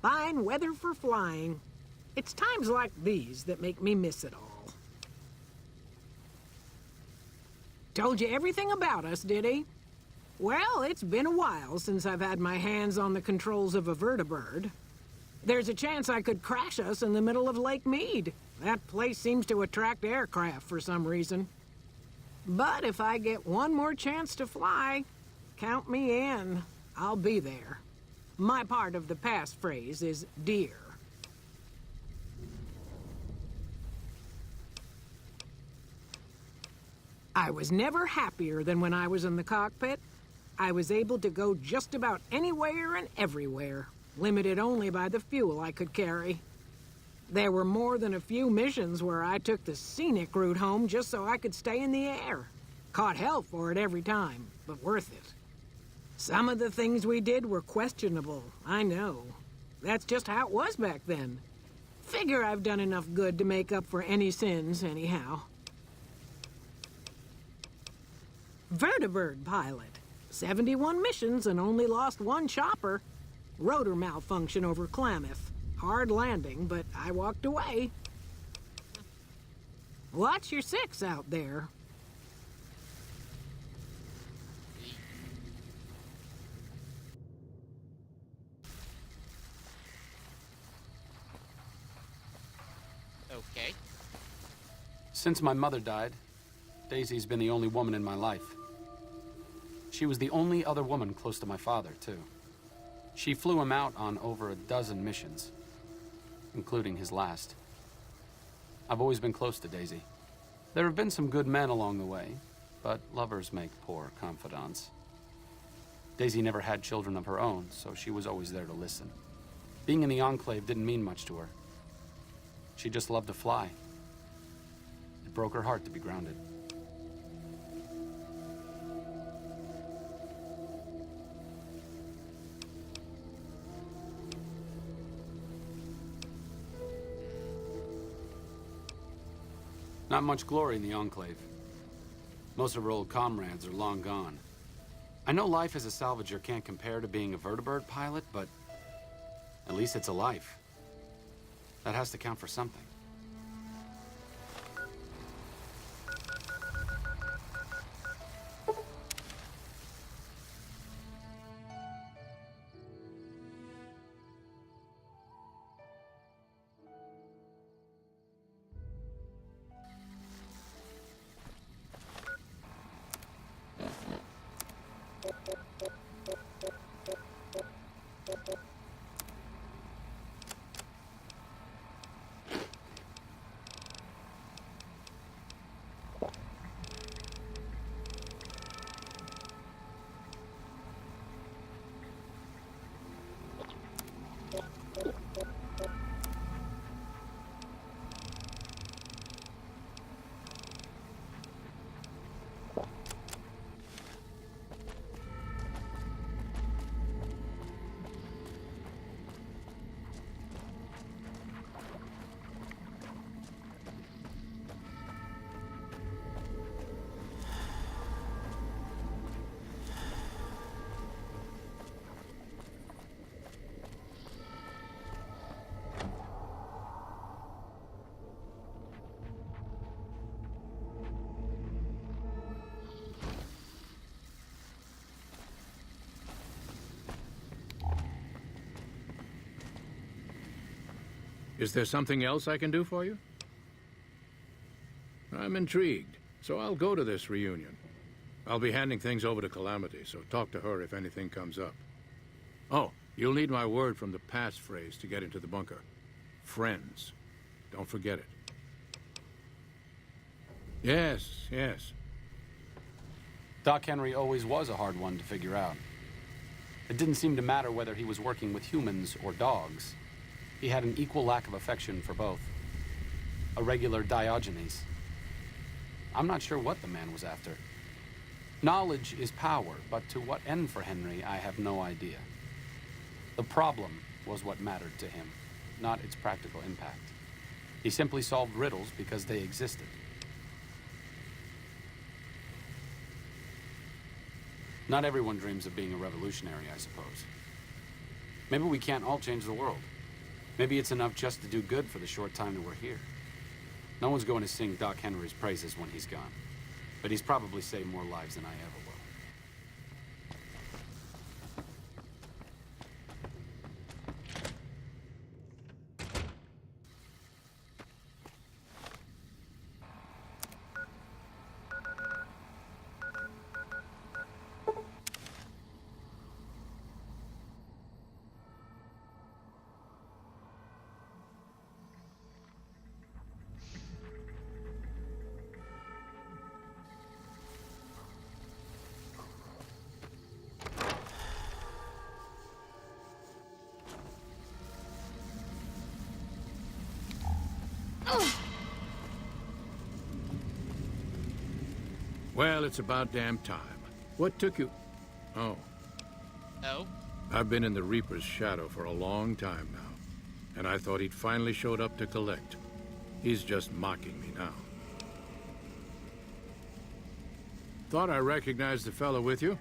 Fine weather for flying. It's times like these that make me miss it all. Told you everything about us, did he? Well, it's been a while since I've had my hands on the controls of a vertibird. There's a chance I could crash us in the middle of Lake Mead. That place seems to attract aircraft for some reason. But if I get one more chance to fly, count me in. I'll be there. My part of the passphrase is dear. I was never happier than when I was in the cockpit. I was able to go just about anywhere and everywhere, limited only by the fuel I could carry. There were more than a few missions where I took the scenic route home just so I could stay in the air. Caught hell for it every time, but worth it. Some of the things we did were questionable, I know. That's just how it was back then. Figure I've done enough good to make up for any sins, anyhow. Vertibird pilot. 71 missions and only lost one chopper. Rotor malfunction over Klamath. Hard landing, but I walked away. Watch your six out there. Okay. Since my mother died, Daisy's been the only woman in my life. She was the only other woman close to my father, too. She flew him out on over a dozen missions, including his last. I've always been close to Daisy. There have been some good men along the way, but lovers make poor confidants. Daisy never had children of her own, so she was always there to listen. Being in the Enclave didn't mean much to her. She just loved to fly. It broke her heart to be grounded. Not much glory in the Enclave. Most of her old comrades are long gone. I know life as a salvager can't compare to being a vertibird pilot, but at least it's a life. That has to count for something. Is there something else I can do for you? I'm intrigued, so I'll go to this reunion. I'll be handing things over to Calamity, so talk to her if anything comes up. Oh, you'll need my word from the passphrase to get into the bunker. Friends. Don't forget it. Yes, yes. Doc Henry always was a hard one to figure out. It didn't seem to matter whether he was working with humans or dogs. He had an equal lack of affection for both. A regular Diogenes. I'm not sure what the man was after. Knowledge is power, but to what end for Henry, I have no idea. The problem was what mattered to him, not its practical impact. He simply solved riddles because they existed. Not everyone dreams of being a revolutionary, I suppose. Maybe we can't all change the world. Maybe it's enough just to do good for the short time that we're here. No one's going to sing Doc Henry's praises when he's gone. But he's probably saved more lives than I ever will. Well, it's about damn time. What took you... Oh, Oh? I've been in the Reaper's shadow for a long time now, and I thought he'd finally showed up to collect. He's just mocking me now. Thought I recognized the fellow with you.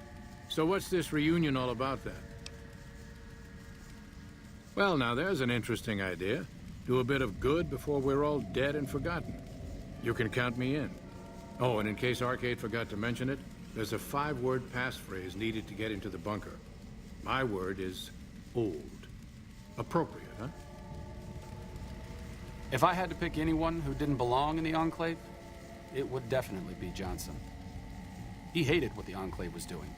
So what's this reunion all about then? Well, now there's an interesting idea. Do a bit of good before we're all dead and forgotten. You can count me in. Oh, and in case Arcade forgot to mention it, there's a 5-word passphrase needed to get into the bunker. My word is old. Appropriate, huh? If I had to pick anyone who didn't belong in the Enclave, it would definitely be Johnson. He hated what the Enclave was doing.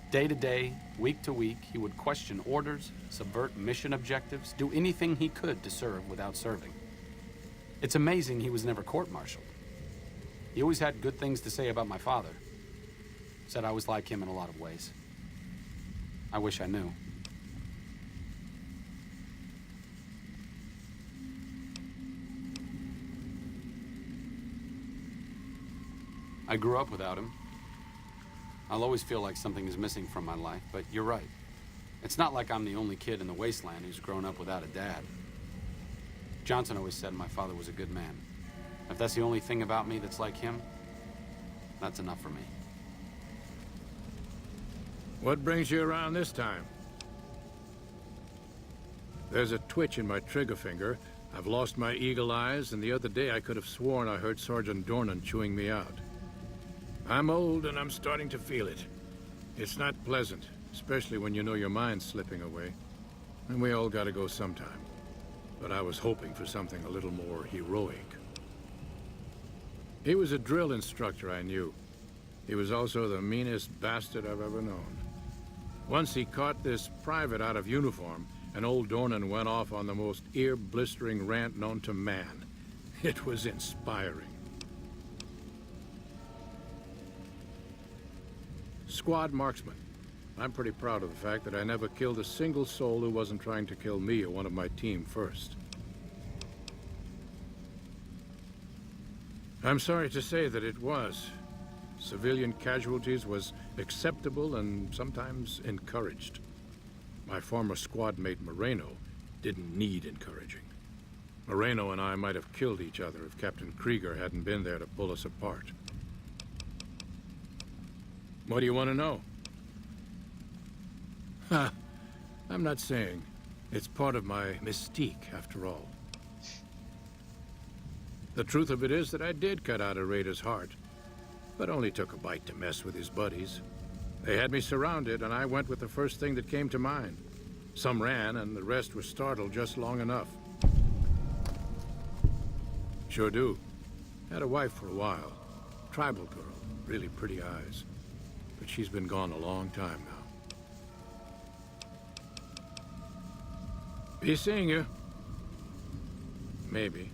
Day to day, week to week, he would question orders, subvert mission objectives, do anything he could to serve without serving. It's amazing he was never court-martialed. He always had good things to say about my father. Said I was like him in a lot of ways. I wish I knew. I grew up without him. I'll always feel like something is missing from my life, but you're right. It's not like I'm the only kid in the wasteland who's grown up without a dad. Johnson always said my father was a good man. If that's the only thing about me that's like him, that's enough for me. What brings you around this time? There's a twitch in my trigger finger. I've lost my eagle eyes, and the other day I could have sworn I heard Sergeant Dornan chewing me out. I'm old and I'm starting to feel it. It's not pleasant, especially when you know your mind's slipping away. And we all gotta go sometime. But I was hoping for something a little more heroic. He was a drill instructor I knew. He was also the meanest bastard I've ever known. Once he caught this private out of uniform, and old Dornan went off on the most ear-blistering rant known to man. It was inspiring. Squad marksman. I'm pretty proud of the fact that I never killed a single soul who wasn't trying to kill me or one of my team first. I'm sorry to say that it was. Civilian casualties was acceptable and sometimes encouraged. My former squad mate Moreno didn't need encouraging. Moreno and I might have killed each other if Captain Krieger hadn't been there to pull us apart. What do you want to know? Ha! I'm not saying. It's part of my mystique, after all. The truth of it is that I did cut out a raider's heart, but only took a bite to mess with his buddies. They had me surrounded, and I went with the first thing that came to mind. Some ran, and the rest were startled just long enough. Sure do. Had a wife for a while. Tribal girl, really pretty eyes. But she's been gone a long time now. Be seeing you. Maybe.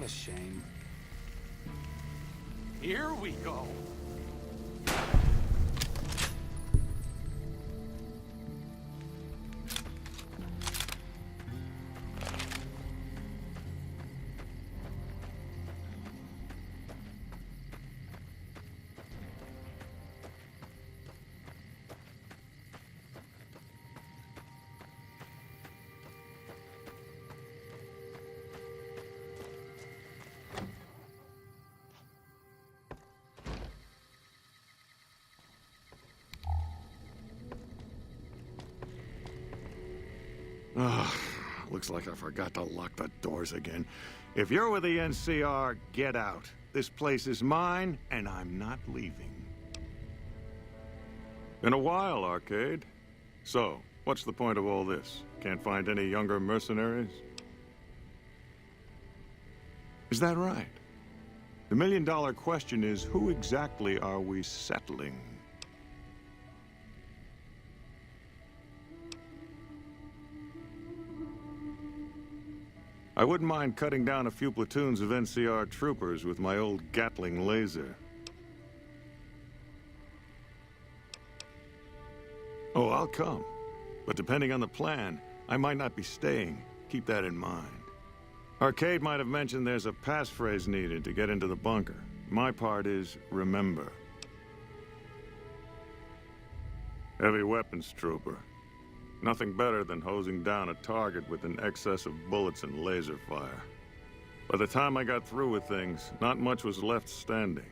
a shame. Here we go. Looks like I forgot to lock the doors again. If you're with the NCR, get out. This place is mine, and I'm not leaving. Been a while, Arcade. So, what's the point of all this? Can't find any younger mercenaries? Is that right? The million-dollar question is, who exactly are we settling? I wouldn't mind cutting down a few platoons of NCR troopers with my old Gatling laser. Oh, I'll come. But depending on the plan, I might not be staying. Keep that in mind. Arcade might have mentioned there's a passphrase needed to get into the bunker. My part is, remember. Heavy weapons trooper. Nothing better than hosing down a target with an excess of bullets and laser fire. By the time I got through with things, not much was left standing.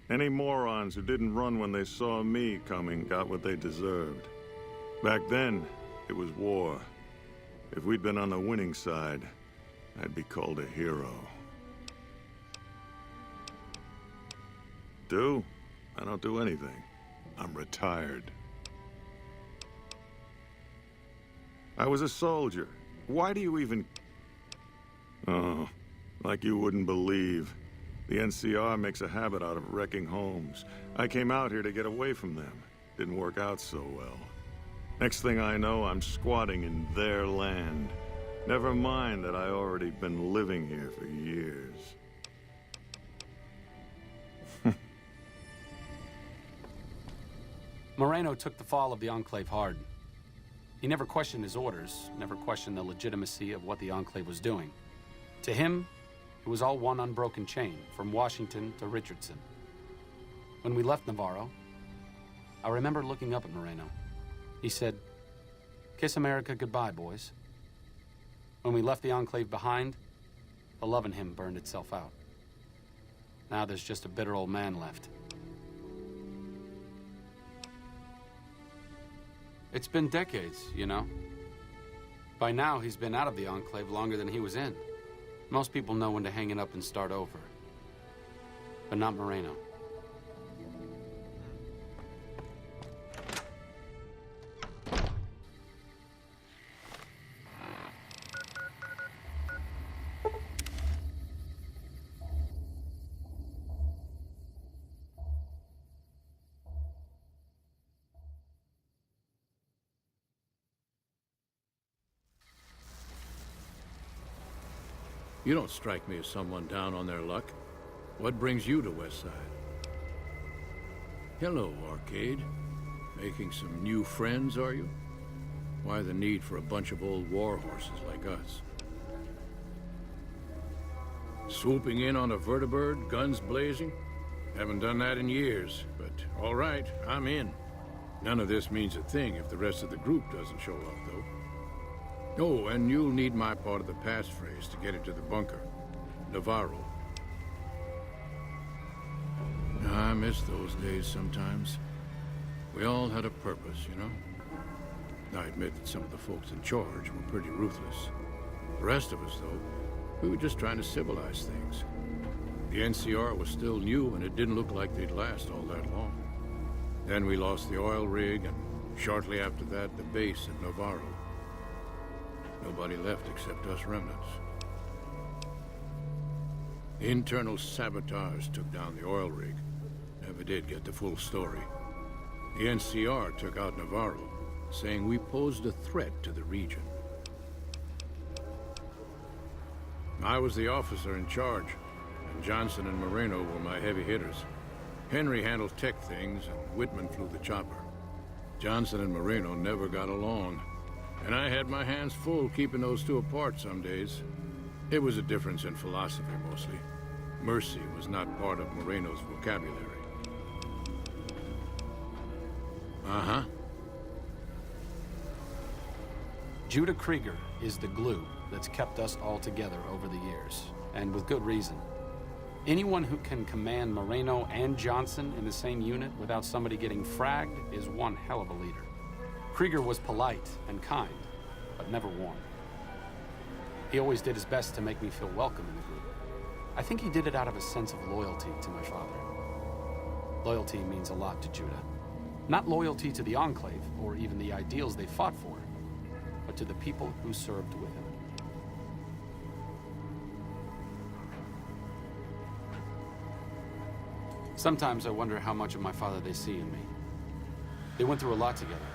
Any morons who didn't run when they saw me coming got what they deserved. Back then, it was war. If we'd been on the winning side, I'd be called a hero. Do? I don't do anything. I'm retired. I was a soldier. Why do you even... Oh, like you wouldn't believe. The NCR makes a habit out of wrecking homes. I came out here to get away from them. Didn't work out so well. Next thing I know, I'm squatting in their land. Never mind that I already been living here for years. Moreno took the fall of the Enclave hard. He never questioned his orders, never questioned the legitimacy of what the Enclave was doing. To him, it was all one unbroken chain, from Washington to Richardson. When we left Navarro, I remember looking up at Moreno. He said, "Kiss America goodbye, boys." When we left the Enclave behind, the love in him burned itself out. Now there's just a bitter old man left. It's been decades, you know. By now, he's been out of the Enclave longer than he was in. Most people know when to hang it up and start over. But not Moreno. You don't strike me as someone down on their luck. What brings you to Westside? Hello, Arcade. Making some new friends, are you? Why the need for a bunch of old war horses like us? Swooping in on a vertibird, guns blazing? Haven't done that in years, but all right, I'm in. None of this means a thing if the rest of the group doesn't show up, though. Oh, and you'll need my part of the passphrase to get into the bunker. Navarro. I miss those days sometimes. We all had a purpose, you know? I admit that some of the folks in charge were pretty ruthless. The rest of us, though, we were just trying to civilize things. The NCR was still new, and it didn't look like they'd last all that long. Then we lost the oil rig, and shortly after that, the base at Navarro. Nobody left except us remnants. Internal sabotage took down the oil rig. Never did get the full story. The NCR took out Navarro, saying we posed a threat to the region. I was the officer in charge, and Johnson and Moreno were my heavy hitters. Henry handled tech things, and Whitman flew the chopper. Johnson and Moreno never got along, and I had my hands full keeping those two apart some days. It was a difference in philosophy, mostly. Mercy was not part of Moreno's vocabulary. Uh-huh. Judah Krieger is the glue that's kept us all together over the years, and with good reason. Anyone who can command Moreno and Johnson in the same unit without somebody getting fragged is one hell of a leader. Krieger was polite and kind, but never warm. He always did his best to make me feel welcome in the group. I think he did it out of a sense of loyalty to my father. Loyalty means a lot to Judah. Not loyalty to the Enclave, or even the ideals they fought for, but to the people who served with him. Sometimes I wonder how much of my father they see in me. They went through a lot together,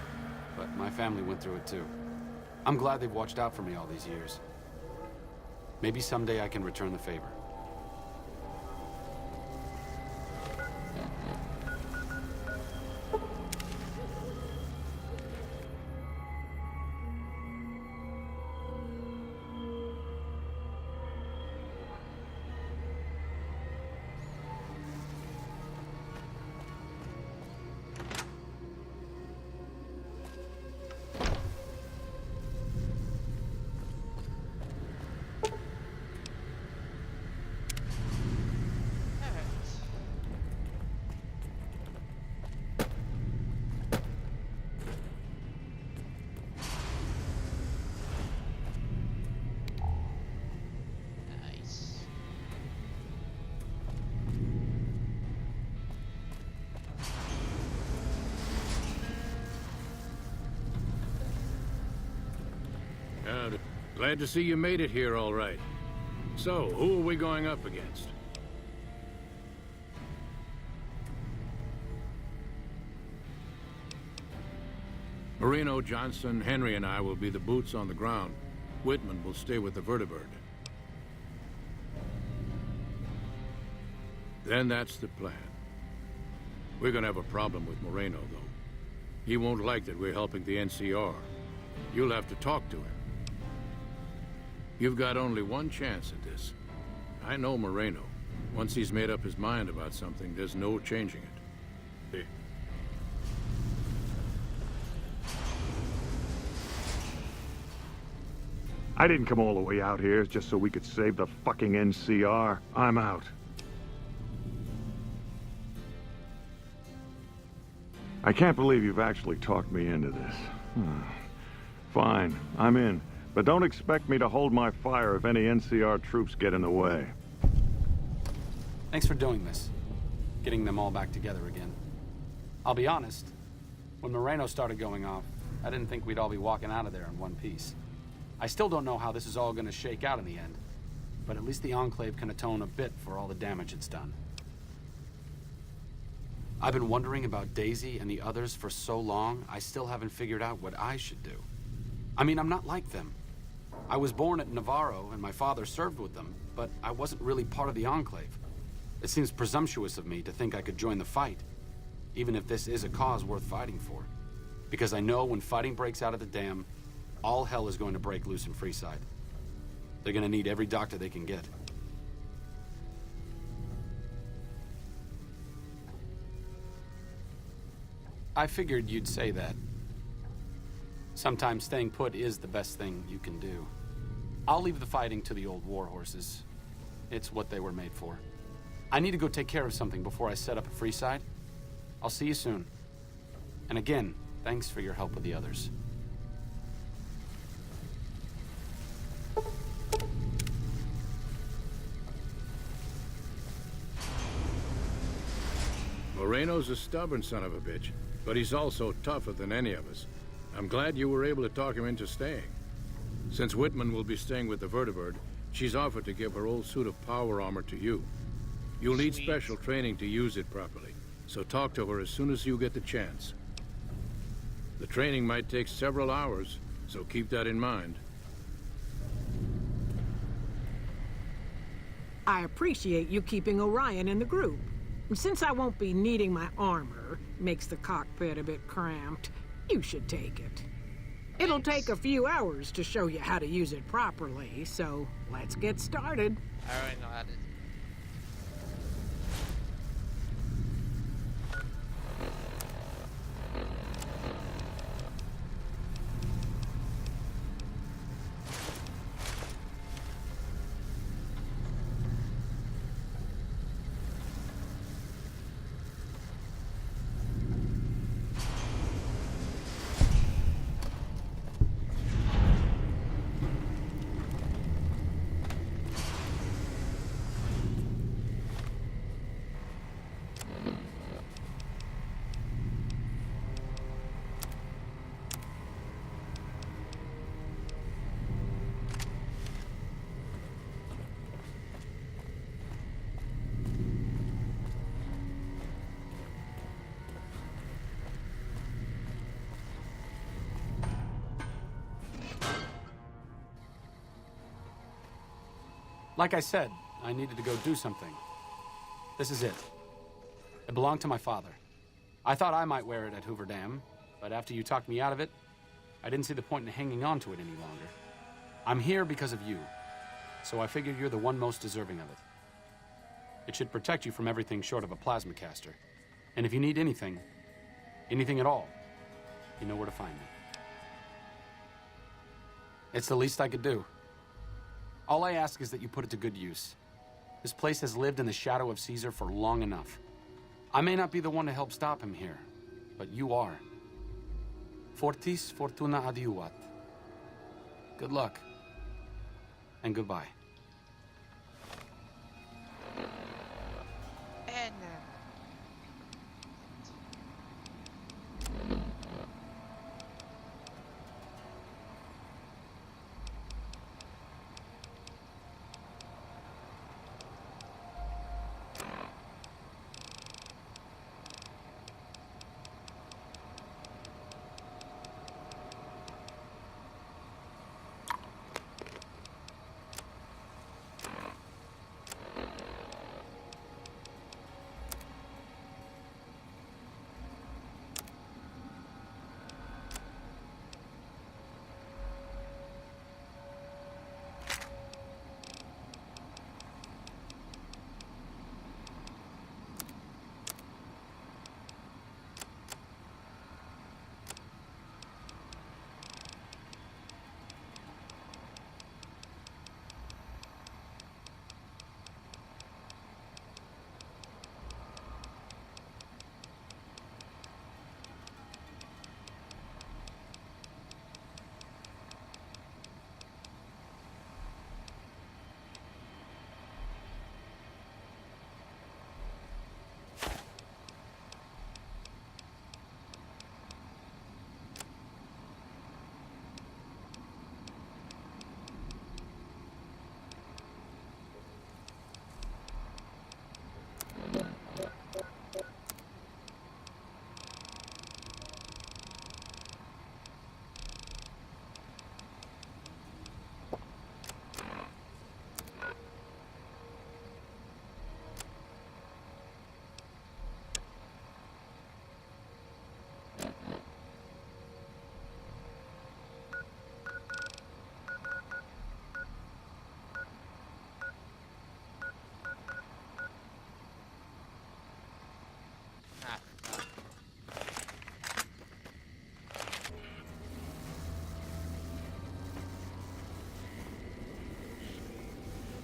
but my family went through it too. I'm glad they've watched out for me all these years. Maybe someday I can return the favor. Nice. Glad to see you made it here all right. So, who are we going up against? Moreno, Johnson, Henry, and I will be the boots on the ground. Whitman will stay with the vertibird. Then that's the plan. We're gonna have a problem with Moreno, though. He won't like that we're helping the NCR. You'll have to talk to him. You've got only one chance at this. I know Moreno. Once he's made up his mind about something, there's no changing it. See? I didn't come all the way out here just so we could save the fucking NCR. I'm out. I can't believe you've actually talked me into this. Fine, I'm in. But don't expect me to hold my fire if any NCR troops get in the way. Thanks for doing this. Getting them all back together again. I'll be honest, when Moreno started going off, I didn't think we'd all be walking out of there in one piece. I still don't know how this is all gonna shake out in the end, but at least the Enclave can atone a bit for all the damage it's done. I've been wondering about Daisy and the others for so long, I still haven't figured out what I should do. I mean, I'm not like them. I was born at Navarro and my father served with them, but I wasn't really part of the Enclave. It seems presumptuous of me to think I could join the fight, even if this is a cause worth fighting for. Because I know when fighting breaks out at the dam, all hell is going to break loose in Freeside. They're gonna need every doctor they can get. I figured you'd say that. Sometimes staying put is the best thing you can do. I'll leave the fighting to the old war horses. It's what they were made for. I need to go take care of something before I set up a Freeside. I'll see you soon. And again, thanks for your help with the others. Moreno's a stubborn son of a bitch, but he's also tougher than any of us. I'm glad you were able to talk him into staying. Since Whitman will be staying with the vertibird, she's offered to give her old suit of power armor to you. You'll need Sweet. special training to use it properly, so talk to her as soon as you get the chance. The training might take several hours, so keep that in mind. I appreciate you keeping Orion in the group. And since I won't be needing my armor, makes the cockpit a bit cramped, you should take it. It'll take a few hours to show you how to use it properly, so let's get started. I already know how to. Like I said, I needed to go do something. This is it. It belonged to my father. I thought I might wear it at Hoover Dam, but after you talked me out of it, I didn't see the point in hanging on to it any longer. I'm here because of you, so I figured you're the one most deserving of it. It should protect you from everything short of a plasma caster. And if you need anything, anything at all, you know where to find me. It's the least I could do. All I ask is that you put it to good use. This place has lived in the shadow of Caesar for long enough. I may not be the one to help stop him here, but you are. Fortis fortuna adiuvat. Good luck. And goodbye. And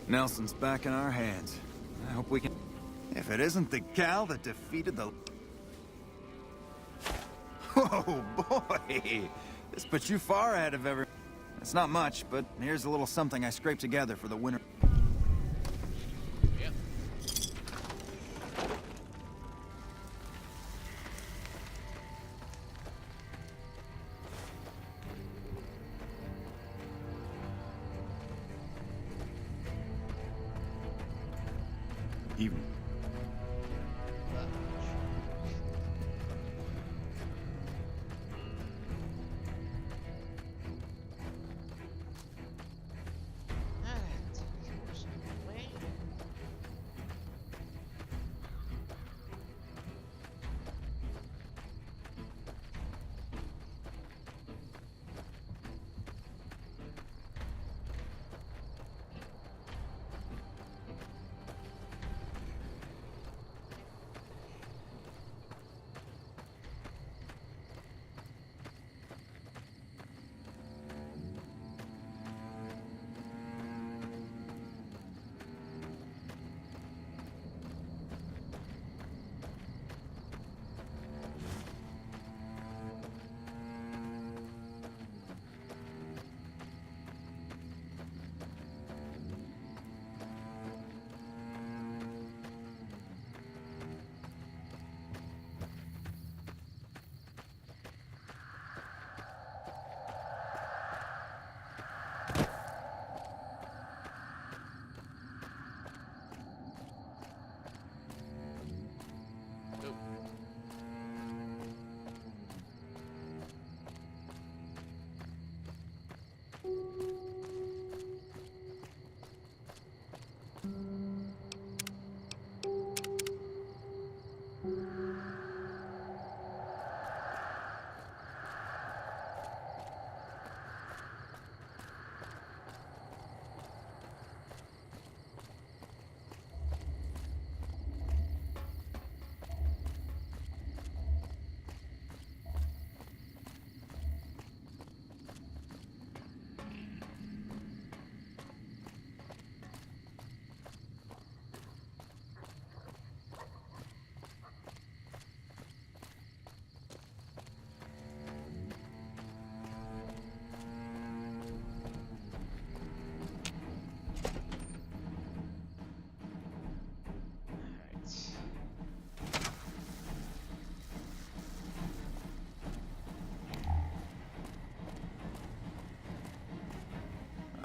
Nelson's back in our hands. I hope we can... If it isn't the gal that defeated the... Oh, boy! This puts you far ahead of every... It's not much, but here's a little something I scraped together for the winter. yep. Even...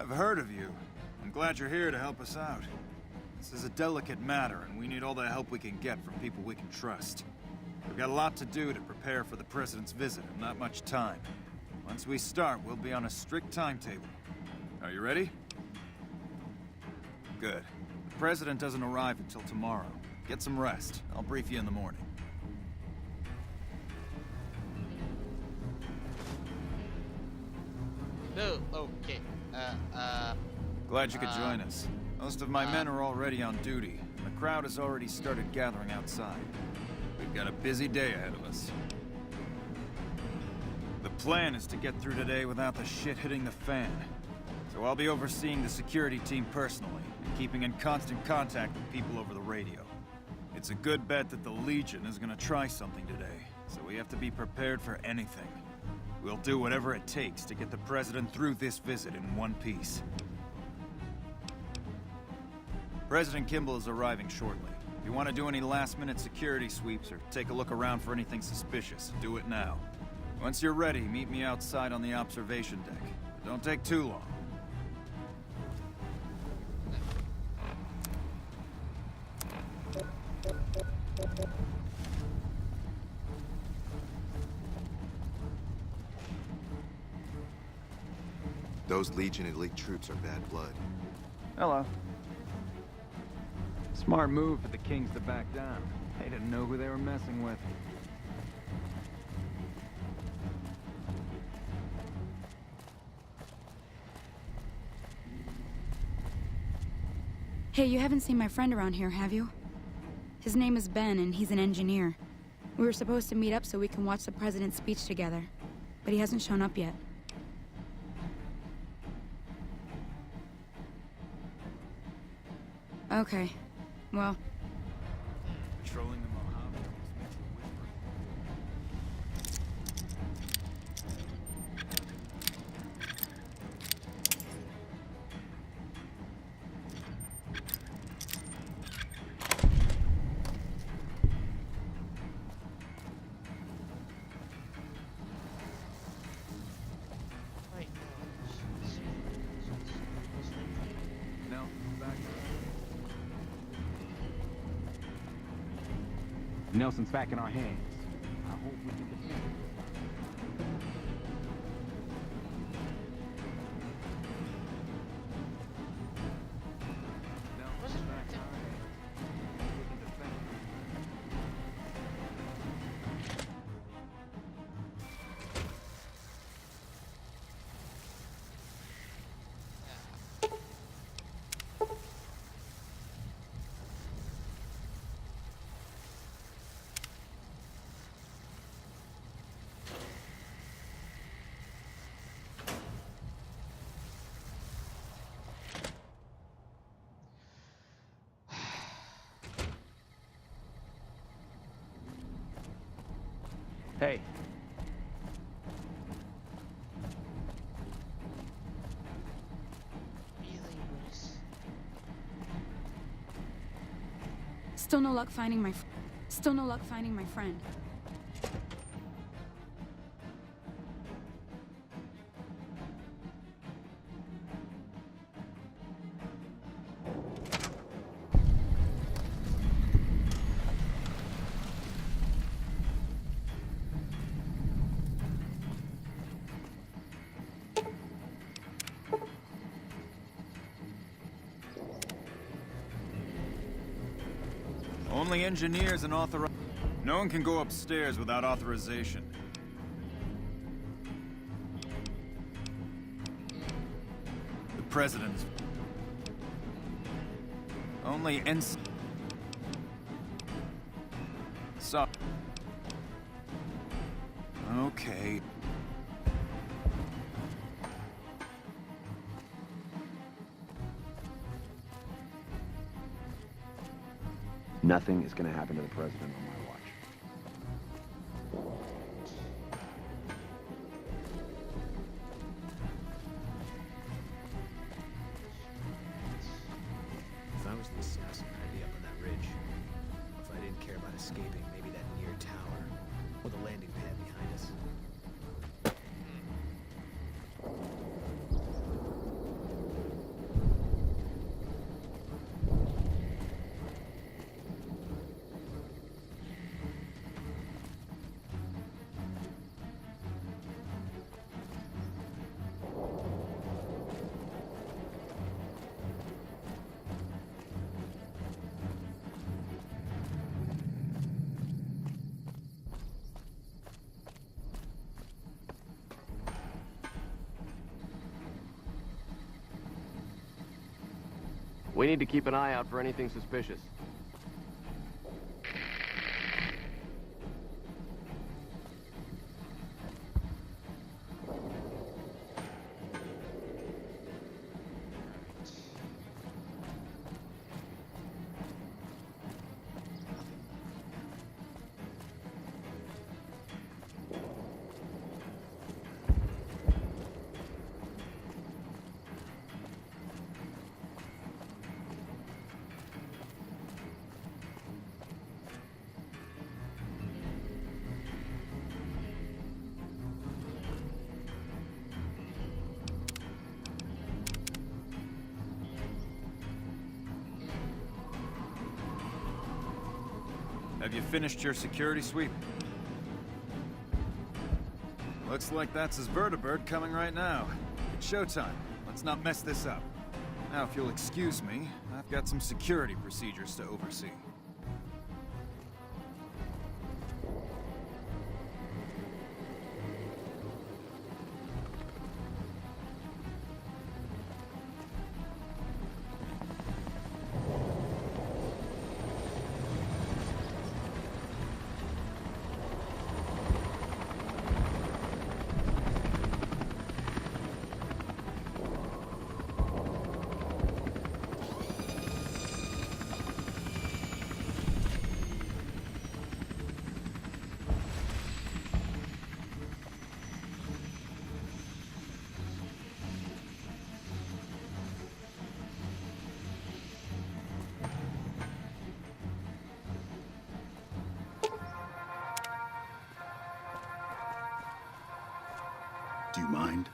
I've heard of you. I'm glad you're here to help us out. This is a delicate matter, and we need all the help we can get from people we can trust. We've got a lot to do to prepare for the President's visit, and not much time. Once we start, we'll be on a strict timetable. Are you ready? Good. The President doesn't arrive until tomorrow. Get some rest. I'll brief you in the morning. No, okay. Glad you could join us. Most of my men are already on duty, and the crowd has already started gathering outside. We've got a busy day ahead of us. The plan is to get through today without the shit hitting the fan. So I'll be overseeing the security team personally, and keeping in constant contact with people over the radio. It's a good bet that the Legion is gonna try something today, so we have to be prepared for anything. We'll do whatever it takes to get the President through this visit in one piece. President Kimball is arriving shortly. If you want to do any last-minute security sweeps or take a look around for anything suspicious, do it now. Once you're ready, meet me outside on the observation deck. But don't take too long. Those Legion elite troops are bad blood. Hello. Smart move for the Kings to back down. They didn't know who they were messing with. Hey, you haven't seen my friend around here, have you? His name is Ben, and he's an engineer. We were supposed to meet up so we can watch the president's speech together, but he hasn't shown up yet. Okay. Well... Patrolling the Mojave almost makes you whisper. Wait. No, back. Nelson's back in our hands. I hope we can defend it. Nelson's back in our hands. We can defend it. Hey. Really, Bruce? Still no luck finding my friend. Only engineers and No one can go upstairs without authorization. The President's... Only So... Okay. Nothing is going to happen to the president on my watch. If I was the assassin, I'd be up on that ridge. If I didn't care about escaping, maybe that near tower, or the landing pad behind us. We need to keep an eye out for anything suspicious. Have you finished your security sweep? Looks like that's his vertibird coming right now. It's showtime. Let's not mess this up. Now, if you'll excuse me, I've got some security procedures to oversee. Do you mind?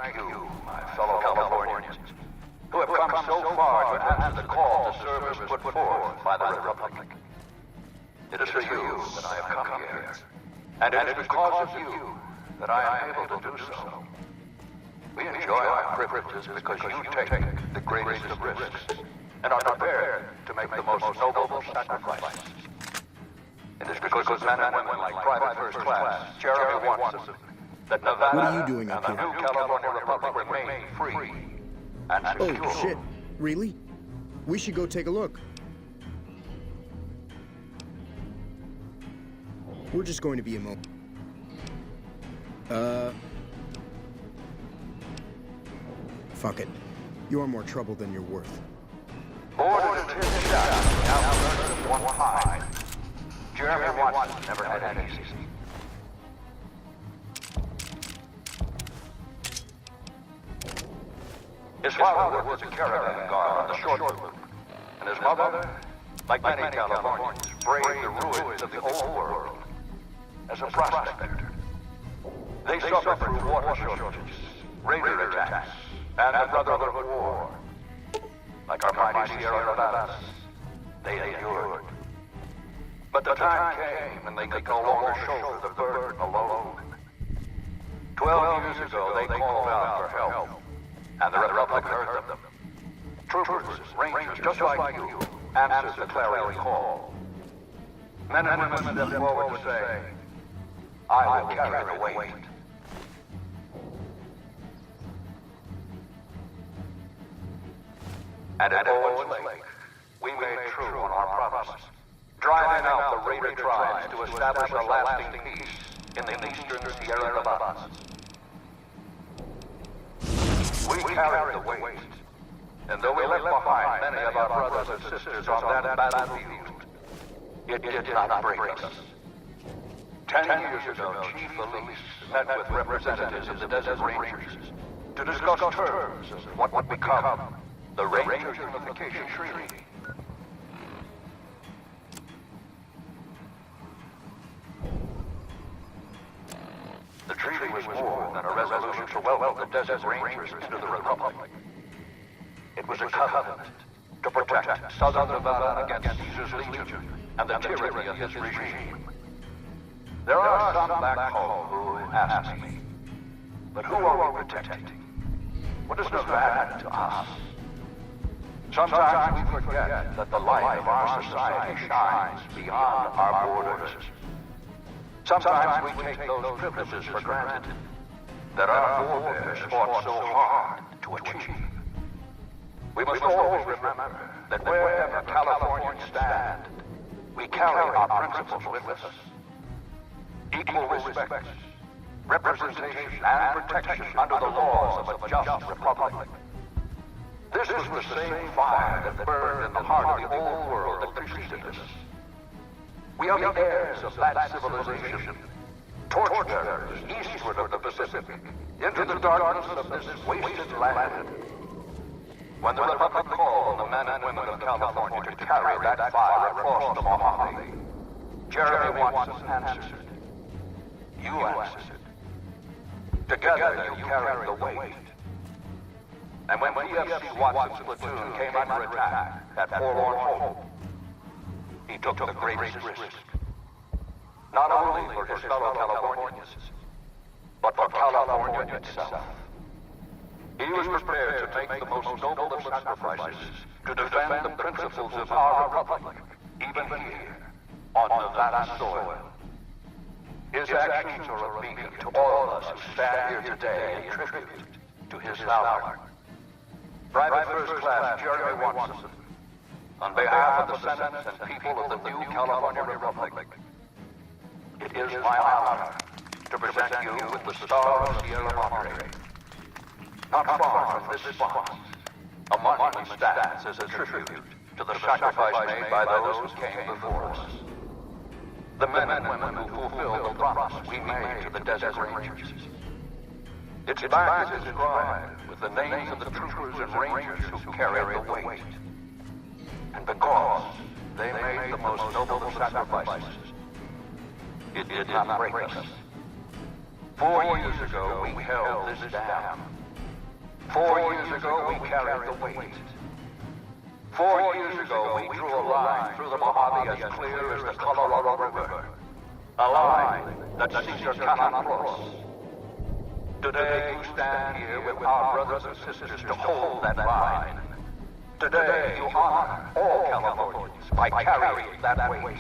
Thank you, my fellow Californians, who have come so far to answer the call to service put forth by the Republic. It is for you that I have come here, and it is because of you that I am able to do so. We enjoy our privileges because you take the greatest of risks and are prepared to make the most noble sacrifices. It is because of men and women like Private First Class, Jeremy Watson, that Nevada What are you doing up and the here? new California Republic remain free and secure. Oh, shit. Really? We should go take a look. We're just going to be a moment. Fuck it. You're more trouble than you're worth. Boarded a tin shot on the outskirts of one time. Jeremy Watson never had it easy. His father worked as a caravan guard on the short loop, and his mother, like many Californians, braved the ruins of the old world as a prospector. They suffered through water shortages, raider attacks, and the Brotherhood War. Like our mighty Sierra Nevadas, they endured. But the time came when they could no longer shoulder the burden alone. 12 years ago, they called out for help, and the Republic heard them. Troopers, rangers, just like you, answered the clarion call. Men and women stepped forward to say, I will carry the weight. And at Owens Lake, we made true on our promise, driving out the raider tribes to establish a lasting peace in the eastern Sierra Nevadas. We carried the weight, and though we left behind many of our brothers and sisters on that battlefield, it did not break us. 10 years ago, Chief Elise met with representatives of the Desert Rangers to discuss terms of what would become the Ranger Unification Treaty. welcomed the Desert Rangers into the Republic. It was a covenant to protect southern Nevada against Caesar's Legion and the tyranny of his regime. There are some back home who ask me, but who are we protecting? What is Nevada to us? Sometimes we forget that the light of our society shines beyond our borders. Sometimes we take those privileges for granted that our forebears fought so hard to achieve. We must always remember that wherever Californians stand, we carry our principles with us. Equal respect, representation, and protection under the laws of a just republic. This was the same fire that burned in the heart of the old world that preceded us. We are the heirs of that civilization, torchbearers eastward of the Pacific, into the darkness of this wasted land. When the Republic called on the men and women of California to carry that fire across the Mojave, Jeremy Watson answered. You answered. Together you carried the weight. And when PFC Watson's platoon came under attack at Forlorn Hope, he took the greatest risk. Not only for his fellow Californians, but for California itself. He was prepared to make the most noble of sacrifices to defend the principles of our republic, even here, on Nevada soil. His actions are a beacon to all of us who stand here today in tribute to his valor. Private First Class Jeremy Watson, on behalf of the Senate and people of the new California Republic, it is my honor to present you with the Star of Sierra Madre. Not far from this spot, a monument stands as a tribute to the sacrifice made by those who came before us. The men and women who fulfilled the promise we made to the Desert Rangers. Its back is inscribed with the names of the troopers and rangers who carried the weight. And because they made the most noble of sacrifices, it did not break us. 4 years ago, we held this dam. 4 years ago, we carried the weight. 4 years ago, we drew a line through the Mojave as clear as the Colorado River. A line that Caesar cannot cross. Today, you stand here with our brothers and sisters to hold that line. Today, you honor all Californians by carrying that weight.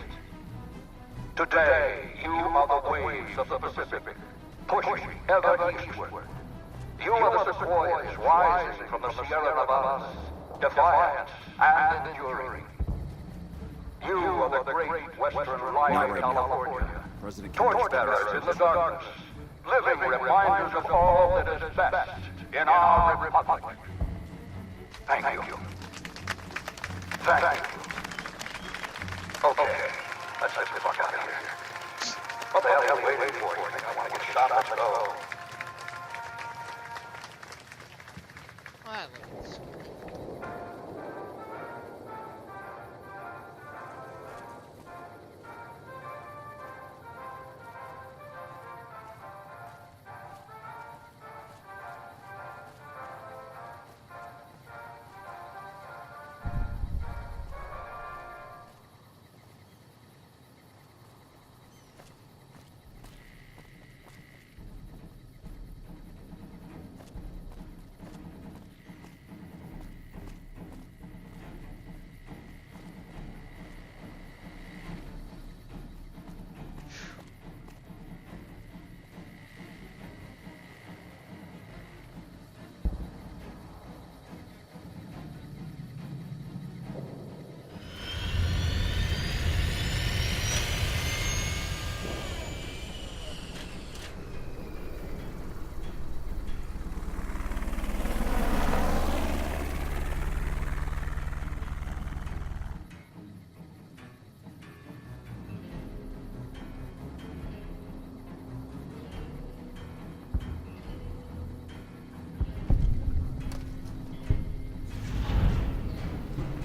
Today, you are the waves of the Pacific, pushing ever eastward. You are the sequoias rising from the Sierra Nevadas, defiant and enduring. You are the great western light of California, torchbearers in the darkness, living reminders of all that is best in our republic. Thank you. Thank you. Okay, let's get the fuck out of here. What the hell are you waiting for? You think I want to get shot? Let's go. Violence.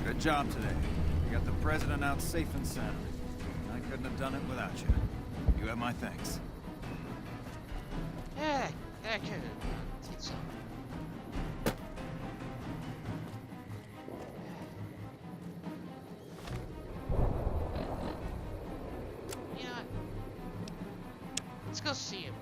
Good job today. You got the president out safe and sound. I couldn't have done it without you. You have my thanks. Yeah, that could. need some. You know what? Let's go see him.